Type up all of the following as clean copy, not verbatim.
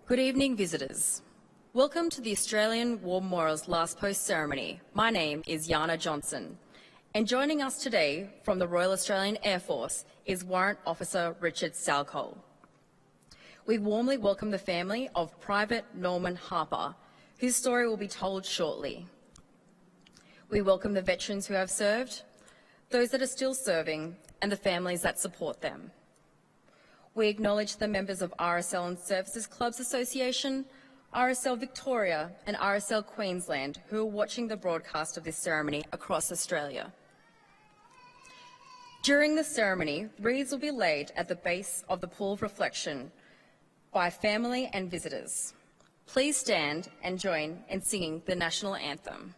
Good evening, visitors. Welcome to the Australian War Memorial's Last Post ceremony. My name is Yana Johnson, and joining us today from the Royal Australian Air Force is Warrant Officer Richard Salcole. We warmly welcome the family of Private Norman Harper, whose story will be told shortly. We welcome the veterans who have served, those that are still serving, and the families that support them. We acknowledge the members of RSL and Services Clubs Association, RSL Victoria and RSL Queensland who are watching the broadcast of this ceremony across Australia. During the ceremony, wreaths will be laid at the base of the pool of reflection by family and visitors. Please stand and join in singing the national anthem.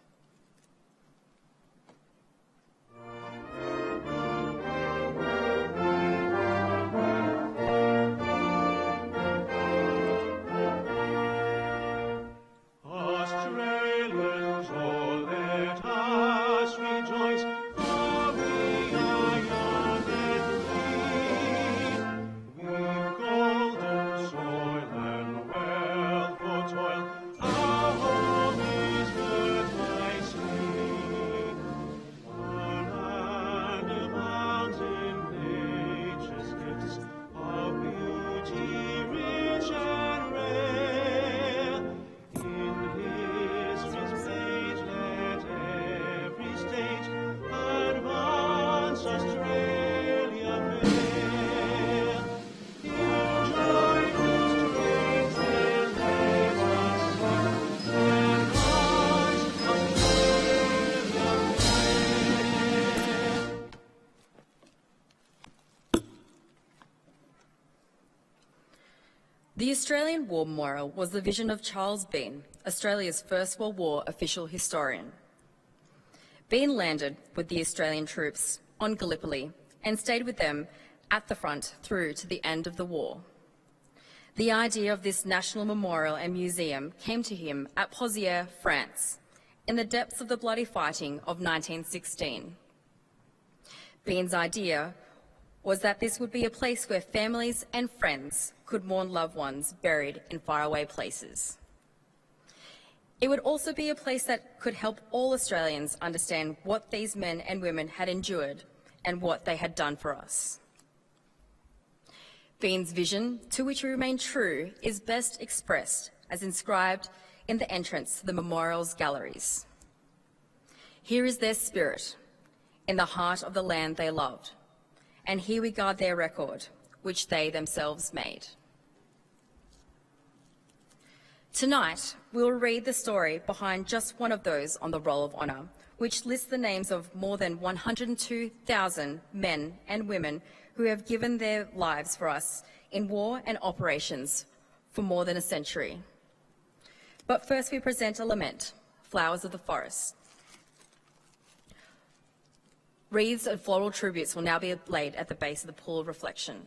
The Australian War Memorial was the vision of Charles Bean, Australia's First World War official historian. Bean landed with the Australian troops on Gallipoli and stayed with them at the front through to the end of the war. The idea of this national memorial and museum came to him at Pozières, France, in the depths of the bloody fighting of 1916. Bean's idea was that this would be a place where families and friends could mourn loved ones buried in faraway places. It would also be a place that could help all Australians understand what these men and women had endured and what they had done for us. Bean's vision, to which we remain true, is best expressed as inscribed in the entrance to the memorial's galleries. Here is their spirit, in the heart of the land they loved, and here we guard their record, which they themselves made. Tonight, we'll read the story behind just one of those on the Roll of Honour, which lists the names of more than 102,000 men and women who have given their lives for us in war and operations for more than a century. But first we present a lament, Flowers of the Forest. Wreaths and floral tributes will now be laid at the base of the pool of reflection.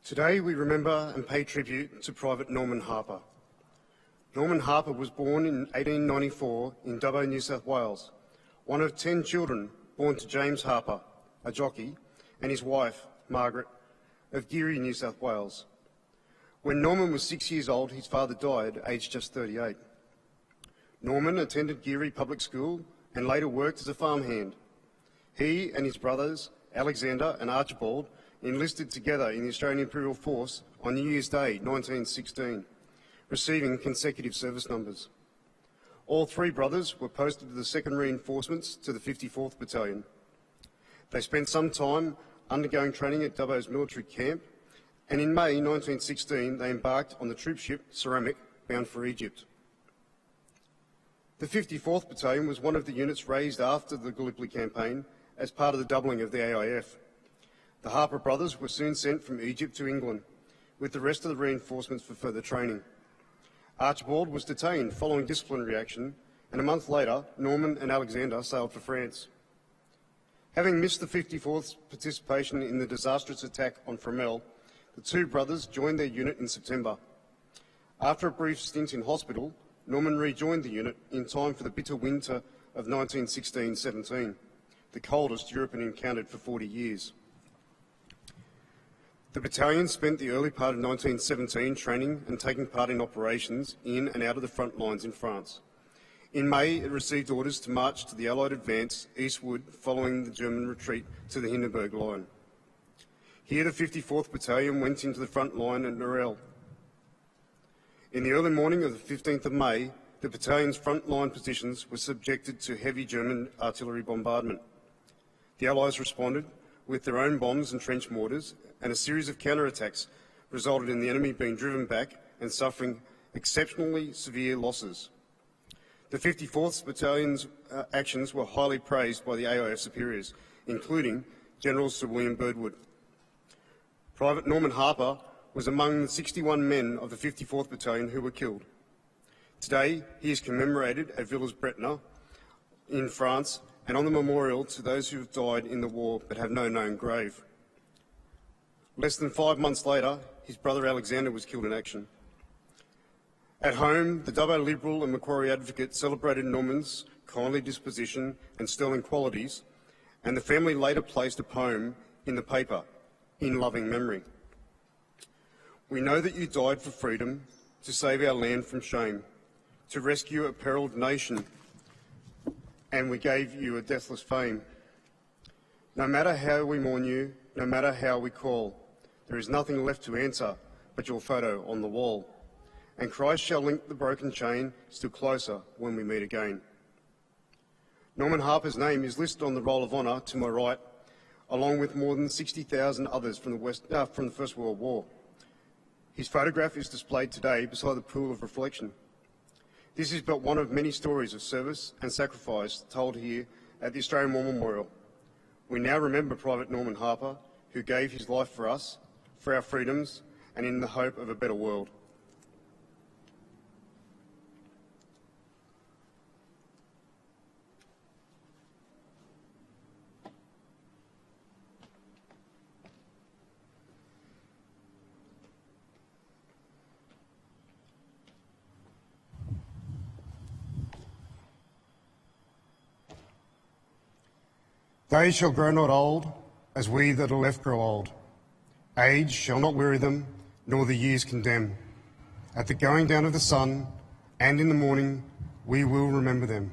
Today we remember and pay tribute to Private Norman Harper. Norman Harper was born in 1894 in Dubbo, New South Wales, one of 10 children born to James Harper, a jockey, and his wife, Margaret, of Geary, New South Wales. When Norman was 6 years old, his father died, aged just 38. Norman attended Geary Public School and later worked as a farmhand. He and his brothers, Alexander and Archibald, enlisted together in the Australian Imperial Force on New Year's Day, 1916, receiving consecutive service numbers. All three brothers were posted to the 2nd Reinforcements to the 54th Battalion. They spent some time undergoing training at Dubbo's military camp, and in May 1916 they embarked on the troop ship Ceramic, bound for Egypt. The 54th Battalion was one of the units raised after the Gallipoli campaign as part of the doubling of the AIF. The Harper brothers were soon sent from Egypt to England, with the rest of the reinforcements for further training. Archibald was detained following disciplinary action, and a month later, Norman and Alexander sailed for France. Having missed the 54th's participation in the disastrous attack on Fromelles, the two brothers joined their unit in September. After a brief stint in hospital, Norman rejoined the unit in time for the bitter winter of 1916-17, the coldest Europe had encountered for 40 years. The battalion spent the early part of 1917 training and taking part in operations in and out of the front lines in France. In May, it received orders to march to the Allied advance eastward following the German retreat to the Hindenburg Line. Here, the 54th Battalion went into the front line at Norel. In the early morning of the 15th of May, the battalion's front line positions were subjected to heavy German artillery bombardment. The Allies responded with their own bombs and trench mortars, and a series of counterattacks resulted in the enemy being driven back and suffering exceptionally severe losses. The 54th Battalion's actions were highly praised by the AIF superiors, including General Sir William Birdwood. Private Norman Harper was among the 61 men of the 54th Battalion who were killed. Today, he is commemorated at Villers-Bretonneux in France and on the memorial to those who have died in the war but have no known grave. Less than 5 months later, his brother Alexander was killed in action. At home, the Dubbo Liberal and Macquarie Advocate celebrated Norman's kindly disposition and sterling qualities, and the family later placed a poem in the paper, in loving memory. We know that you died for freedom, to save our land from shame, to rescue a periled nation, and we gave you a deathless fame. No matter how we mourn you, no matter how we call, there is nothing left to answer but your photo on the wall. And Christ shall link the broken chain still closer when we meet again. Norman Harper's name is listed on the Roll of Honour to my right, along with more than 60,000 others from the First World War. His photograph is displayed today beside the pool of reflection. This is but one of many stories of service and sacrifice told here at the Australian War Memorial. We now remember Private Norman Harper, who gave his life for us, for our freedoms, and in the hope of a better world. They shall grow not old, as we that are left grow old. Age shall not weary them, nor the years condemn. At the going down of the sun, and in the morning, we will remember them.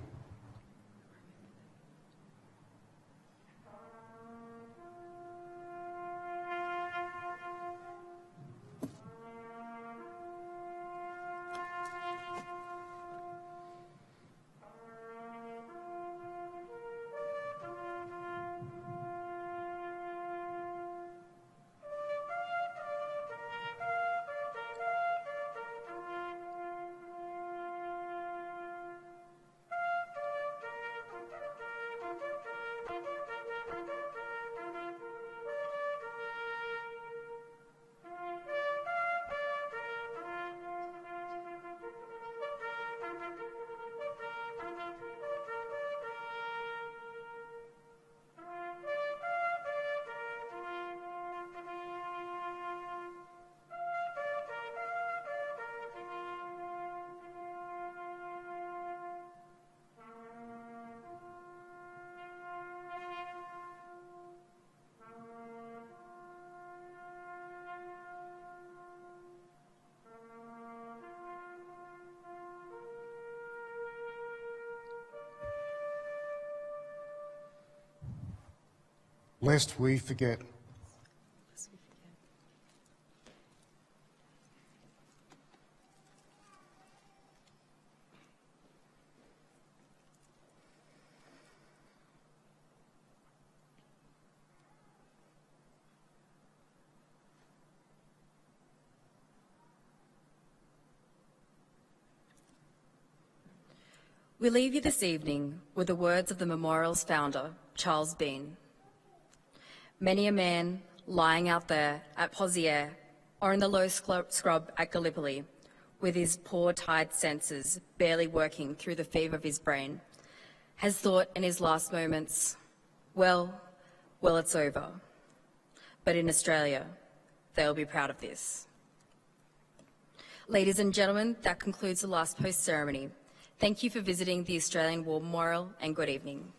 lest we forget. We leave you this evening with the words of the memorial's founder, Charles Bean. Many a man lying out there at Pozières or in the low scrub at Gallipoli, with his poor tired senses barely working through the fever of his brain, has thought in his last moments, well, it's over. But in Australia, they'll be proud of this. Ladies and gentlemen, that concludes the last post ceremony. Thank you for visiting the Australian War Memorial, and good evening.